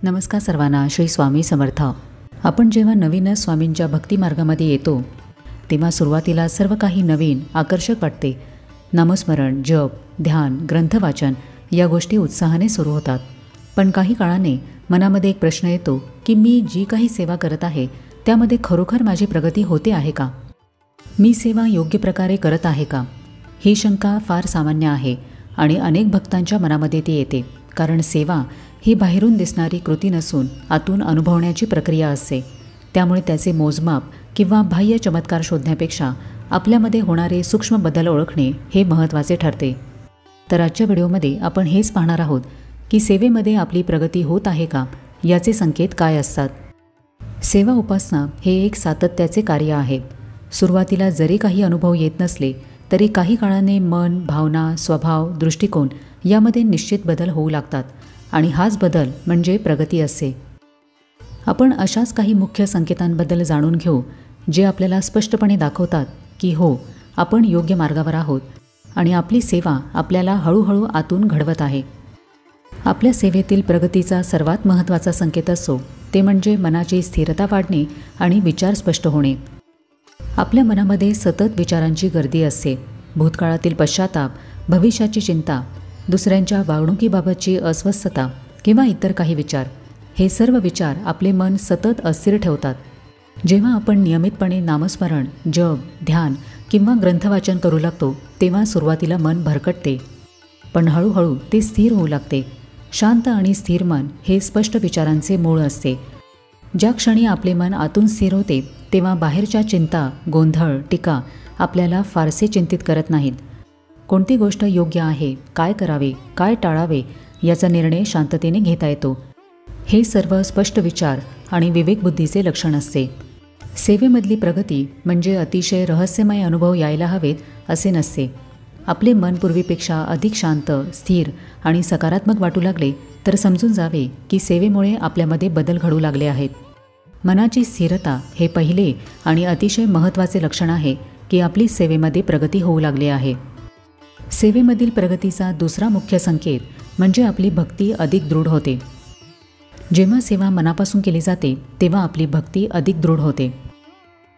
नमस्कार सर्वांना. श्री स्वामी समर्थ. आपण जेव्हा नवीनच स्वामींच्या भक्तिमार्गामध्ये येतो तेव्हा सुरुवातीला सर्व काही नवीन आकर्षक वाटते. नामस्मरण, जप, ध्यान, ग्रंथवाचन या गोष्टी उत्साहाने सुरू होतात. पण काही काळाने मनामध्ये एक प्रश्न येतो की मी जी काही सेवा करत आहे त्यामध्ये खरोखर माझी प्रगती होते आहे का? मी सेवा योग्य प्रकारे करत आहे का? ही शंका फार सामान्य आहे आणि अनेक भक्तांच्या मनामध्ये ती येते. कारण सेवा ही बाहेरून दिसणारी कृती नसून आतून अनुभवण्याची प्रक्रिया असते. त्यामुळे त्याचे मोजमाप किंवा बाह्य चमत्कार शोधण्यापेक्षा आपल्यामध्ये होणारे सूक्ष्म बदल ओळखणे हे महत्त्वाचे ठरते. तर आजच्या व्हिडिओमध्ये आपण हेच पाहणार आहोत की सेवेमध्ये आपली प्रगती होत आहे का, याचे संकेत काय असतात. सेवा उपासना हे एक सातत्याचे कार्य आहे. सुरुवातीला जरी काही अनुभव येत नसले तरी काही काळाने मन, भावना, स्वभाव, दृष्टिकोन यामध्ये निश्चित बदल होऊ लागतात आणि हाच बदल म्हणजे प्रगती असते. आपण अशाच काही मुख्य संकेतांबद्दल जाणून घेऊ जे आपल्याला स्पष्टपणे दाखवतात की हो, आपण योग्य मार्गावर आहोत आणि आपली सेवा आपल्याला हळूहळू आतून घडवत आहे. आपल्या सेवेतील प्रगतीचा सर्वात महत्त्वाचा संकेत असतो ते म्हणजे मनाची स्थिरता वाढणे आणि विचार स्पष्ट होणे. आपल्या मनामध्ये सतत विचारांची गर्दी असते. भूतकाळातील पश्चाताप, भविष्याची चिंता, दुसऱ्यांच्या वागणुकीबाबतची अस्वस्थता किंवा इतर काही विचार, हे सर्व विचार आपले मन सतत अस्थिर ठेवतात. जेव्हा आपण नियमितपणे नामस्मरण, जप, ध्यान किंवा ग्रंथवाचन करू लागतो तेव्हा सुरुवातीला मन भरकटते, पण हळूहळू ते स्थिर होऊ लागते. शांत आणि स्थिर मन हे स्पष्ट विचारांचे मूळ असते. ज्या क्षणी आपले मन आतून स्थिर होते तेव्हा बाहेरच्या चिंता, गोंधळ, टीका आपल्याला फारसे चिंतित करत नाहीत. कोणती गोष्ट योग्य आहे, काय करावे, काय टाळावे याचा निर्णय शांततेने घेता येतो. हे सर्व स्पष्ट विचार आणि विवेकबुद्धीचे लक्षण असते. सेवेमधली प्रगती म्हणजे अतिशय रहस्यमय अनुभव यायला हवेत असे नसते. आपले मन पूर्वीपेक्षा अधिक शांत, स्थिर आणि सकारात्मक वाटू लागले तर समजून जावे की सेवेमुळे आपल्यामध्ये बदल घडू लागले आहेत. मनाची स्थिरता हे पहिले आणि अतिशय महत्त्वाचे लक्षण आहे की आपली सेवेमध्ये प्रगती होऊ लागली आहे. सेवेमधील प्रगतीचा दुसरा मुख्य संकेत म्हणजे आपली भक्ती अधिक दृढ होते. जेव्हा सेवा मनापासून केली जाते तेव्हा आपली भक्ती अधिक दृढ होते.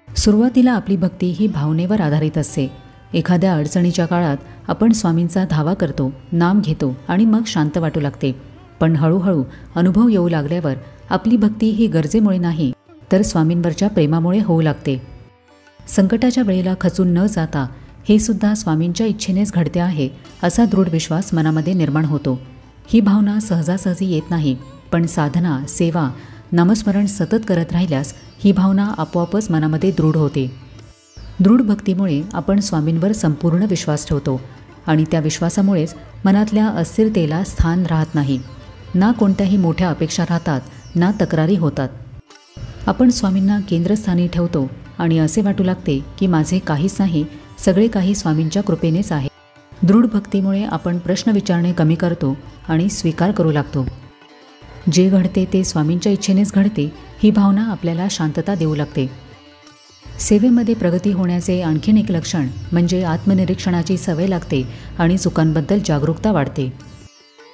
सुरुवातीला आपली भक्ती ही भावनेवर आधारित असते. एखाद्या अडचणीच्या काळात आपण स्वामींचा धावा करतो, नाम घेतो आणि मग शांत वाटू लागते. पण हळूहळू अनुभव येऊ लागल्यावर आपली भक्ती ही गरजेमुळे नाही तर स्वामींवरच्या प्रेमामुळे होऊ लागते. संकटाच्या वेळेला खचून न जाता हे सुद्धा स्वामींच्या इच्छेनेच घडते आहे असा दृढ विश्वास मनामध्ये निर्माण होतो. ही भावना सहजासहजी येत नाही, पण साधना, सेवा, नामस्मरण सतत करत राहिल्यास ही भावना आपोआपच मनामध्ये दृढ होते. दृढ भक्तीमुळे आपण स्वामींवर संपूर्ण विश्वास ठेवतो आणि त्या विश्वासामुळेच मनातल्या अस्थिरतेला स्थान राहत नाही. ना कोणत्याही मोठ्या अपेक्षा राहतात, ना तक्रारी होतात. आपण स्वामींना केंद्रस्थानी ठेवतो आणि असे वाटू लागते की माझे काहीच नाही, सगळे काही स्वामींच्या कृपेनेच आहे. दृढ भक्तीमुळे आपण प्रश्न विचारणे कमी करतो आणि स्वीकार करू लागतो. जे घडते ते स्वामींच्या इच्छेनेच घडते ही भावना आपल्याला शांतता देऊ लागते. सेवेमध्ये प्रगती होण्याचे आणखीन एक लक्षण म्हणजे आत्मनिरीक्षणाची सवय लागते आणि चुकांबद्दल जागरूकता वाढते.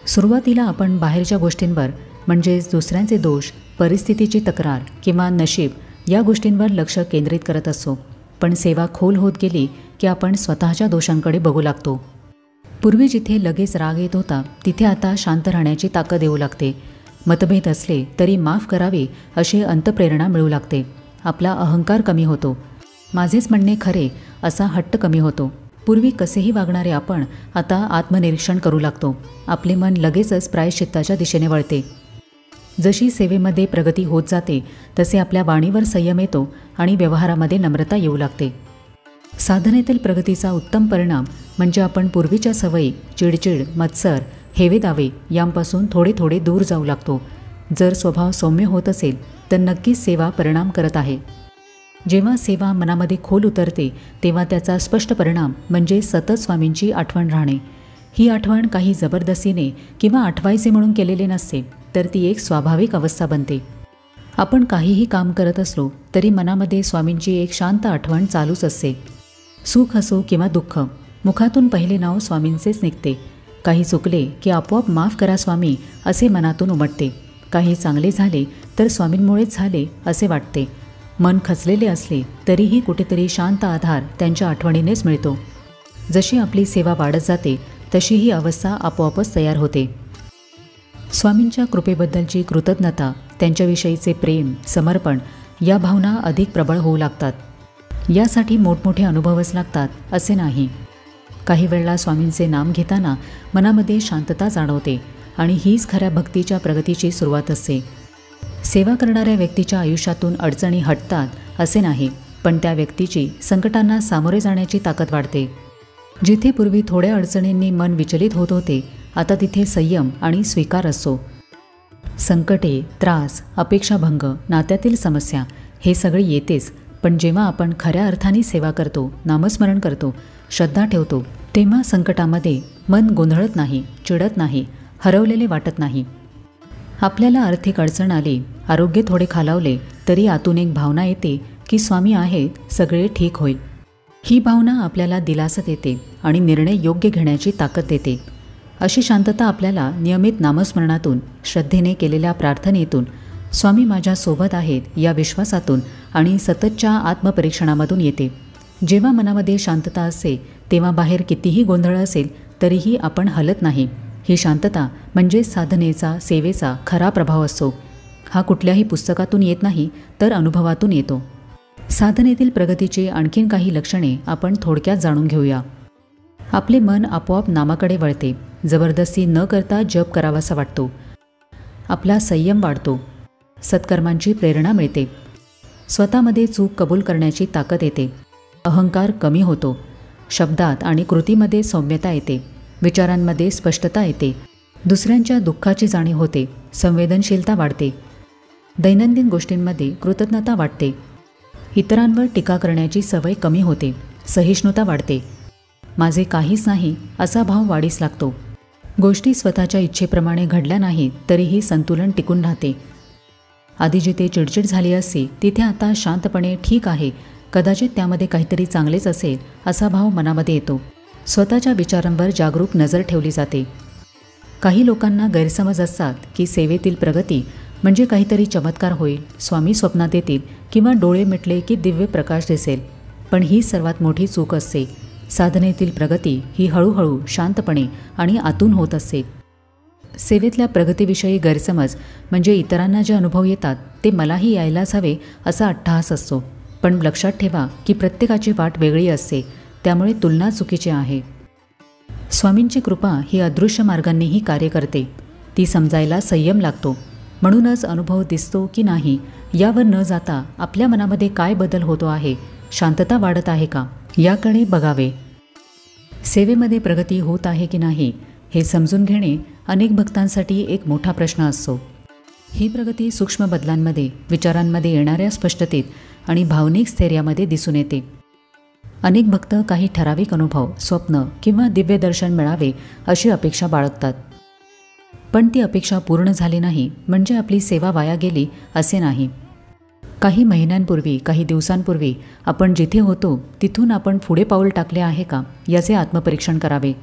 सुरुवातीला आपण बाहेरच्या गोष्टींवर म्हणजेच दुसऱ्यांचे दोष, परिस्थितीची तक्रार किंवा नशीब या गोष्टींवर लक्ष केंद्रित करत असतो. पण सेवा खोल होत गेली की आपण स्वतःच्या दोषांकडे बघू लागतो. पूर्वी जिथे लगेच राग येत होता तिथे आता शांत राहण्याची ताकद येऊ लागते. मतभेद असले तरी माफ करावे अशी अंतप्रेरणा मिळू लागते. आपला अहंकार कमी होतो. माझेच म्हणणे खरे असा हट्ट कमी होतो. पूर्वी कसेही वागणारे आपण आता आत्मनिरीक्षण करू लागतो. आपले मन लगेचच प्रायश्चित्ताच्या दिशेने वळते. जशी सेवेमध्ये प्रगती होत जाते तसे आपल्या वाणीवर संयम येतो आणि व्यवहारामध्ये नम्रता येऊ लागते. साधनेतील प्रगतीचा उत्तम परिणाम म्हणजे आपण पूर्वीच्या सवयी, चिडचिड, मत्सर, हेवेदावे यांपासून थोडे थोडे दूर जाऊ लागतो. जर स्वभाव सौम्य होत असेल तर नक्कीच सेवा परिणाम करत आहे. जेव्हा सेवा मनामध्ये खोल उतरते तेव्हा त्याचा स्पष्ट परिणाम म्हणजे सतत स्वामींची आठवण राहणे. ही आठवण काही जबरदस्तीने किंवा आठवायचे म्हणून केलेले नसते, तर ती एक स्वाभाविक अवस्था बनते. आपण काहीही काम करत असलो तरी मनामध्ये स्वामींची एक शांत आठवण चालूच असते. सुख असो किंवा दुःख, मुखातून पहिले नाव स्वामींचेच निघते. काही चुकले की आपोआप माफ करा स्वामी असे मनातून उमटते. काही चांगले झाले तर स्वामींमुळेच झाले असे वाटते. मन खचलेले असले तरीही कुठेतरी शांत आधार त्यांच्या आठवणीनेच मिळतो. जशी आपली सेवा वाढत जाते तशी ही अवस्था आपोआपच तयार होते. स्वामींच्या कृपेबद्दलची कृतज्ञता, त्यांच्याविषयीचे प्रेम, समर्पण या भावना अधिक प्रबळ होऊ लागतात. यासाठी मोठमोठे अनुभवच लागतात असे नाही. काही वेळेला स्वामींचे नाम घेताना मनामध्ये शांतता जाणवते आणि हीच खऱ्या भक्तीच्या प्रगतीची सुरुवात असते. सेवा करणाऱ्या व्यक्तीच्या आयुष्यातून अडचणी हटतात असे नाही, पण त्या व्यक्तीची संकटांना सामोरे जाण्याची ताकद वाढते. जिथे पूर्वी थोड्या अडचणींनी मन विचलित होत होते, आता तिथे संयम आणि स्वीकार असतो. संकटे, त्रास, अपेक्षाभंग, नात्यातील समस्या हे सगळे येतेच, पण जेव्हा आपण खऱ्या अर्थाने सेवा करतो, नामस्मरण करतो, श्रद्धा ठेवतो, तेव्हा संकटामध्ये मन गोंधळत नाही, चिडत नाही, हरवलेले वाटत नाही. आपल्याला आर्थिक अडचण आली, आरोग्य थोडे खालावले तरी आतून एक भावना येते की स्वामी आहेत, सगळे ठीक होईल. ही भावना आपल्याला दिलासा देते आणि निर्णय योग्य घेण्याची ताकद देते. अशी शांतता आपल्याला नियमित नामस्मरणातून, श्रद्धेने केलेल्या प्रार्थनेतून, स्वामी माझ्यासोबत आहेत या विश्वासातून आणि सततच्या आत्मपरीक्षणामधून येते. जेव्हा मनामध्ये शांतता असते तेव्हा बाहेर कितीही गोंधळ असेल तरीही आपण हलत नाही. ही शांतता म्हणजे साधनेचा, सेवेचा खरा प्रभाव असतो. हा कुठल्याही पुस्तकातून येत नाही तर अनुभवातून येतो. साधनेतील प्रगतीची आणखीन काही लक्षणे आपण थोडक्यात जाणून घेऊया. आपले मन आपोआप नामाकडे वळते. जबरदस्ती न करता जप करावासा वाटतो. आपला संयम वाढतो. सत्कर्मांची प्रेरणा मिळते. स्वतःमध्ये चूक कबूल करण्याची ताकद येते. अहंकार कमी होतो. शब्दात आणि कृतीमध्ये सौम्यता येते. विचारांमध्ये स्पष्टता येते. दुसऱ्यांच्या दुःखाची जाणीव होते. संवेदनशीलता वाढते. दैनंदिन गोष्टींमध्ये कृतज्ञता वाटते. इतरांवर टीका करण्याची सवय कमी होते. सहिष्णुता वाढते. माझे काहीच नाही असा भाव वाढीस लागतो. गोष्टी स्वतःच्या इच्छेप्रमाणे घडल्या नाहीत तरीही संतुलन टिकून राहते. आधी जिथे चिडचिड झाली असती तिथे आता शांतपणे ठीक आहे, कदाचित त्यामध्ये काहीतरी चांगलेच असेल असा भाव मनामध्ये येतो. स्वतःच्या विचारांवर जागरूक नजर ठेवली जाते. काही लोकांना गैरसमज असतात की सेवेतील प्रगती म्हणजे काहीतरी चमत्कार होईल, स्वामी स्वप्नात येतील किंवा डोळे मिटले की दिव्य प्रकाश दिसेल. पण ही सर्वात मोठी चूक असते. साधनेतील प्रगती ही हळूहळू, शांतपणे आणि आतून होत असते. सेवेतल्या प्रगतीविषयी गैरसमज म्हणजे इतरांना जे अनुभव येतात ते मलाही यायलाच हवे असा अट्टहास असतो. पण लक्षात ठेवा की प्रत्येकाची वाट वेगळी असते, त्यामुळे तुलना चुकीची आहे. स्वामींची कृपा ही अदृश्य मार्गांनीही कार्य करते. ती समजायला संयम लागतो. म्हणूनच अनुभव दिसतो की नाही यावर न जाता आपल्या मनामध्ये काय बदल होतो आहे, शांतता वाढत आहे का याकडे बघावे. सेवेमध्ये प्रगती होत आहे की नाही हे समजून घेणे अनेक भक्तांसाठी एक मोठा प्रश्न असतो. ही प्रगती सूक्ष्म बदलांमध्ये, विचारांमध्ये येणाऱ्या स्पष्टतेत आणि भावनिक स्थैर्यामध्ये दिसून येते. अनेक भक्त काही ठराविक अनुभव, स्वप्न किंवा दिव्य दर्शन मिळावे अशी अपेक्षा बाळगतात. पण ती अपेक्षा पूर्ण झाली नाही म्हणजे आपली सेवा वाया गेली असे नाही. काही महिन्यांपूर्वी, काही दिवसांपूर्वी आपण जिथे होतो तिथून आपण पुढे पाऊल टाकले आहे का याचे आत्मपरीक्षण करावे.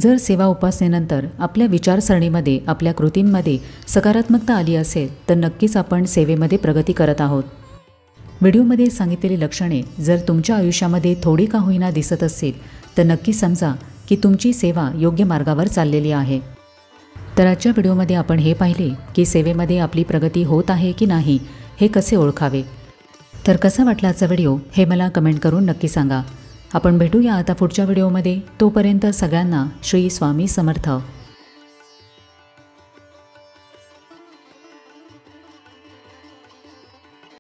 जर सेवा उपासनेनंतर आपल्या विचारसरणीमध्ये, आपल्या कृतींमध्ये सकारात्मकता आली असेल तर नक्कीच आपण सेवेमध्ये प्रगती करत आहोत. व्हिडिओमध्ये सांगितलेली लक्षणे जर तुमच्या आयुष्यामध्ये थोडी का होईना दिसत असेल तर नक्की समजा की तुमची सेवा योग्य मार्गावर चाललेली आहे. तर आजच्या व्हिडिओमध्ये आपण हे पाहिले की सेवेमध्ये आपली प्रगती होत आहे की नाही हे कसे ओळखावे. तर कसा वाटला आजचा व्हिडिओ हे मला कमेंट करून नक्की सांगा. आपण भेटूया आता पुढच्या व्हिडिओमध्ये. तोपर्यंत सगळ्यांना श्री स्वामी समर्थ.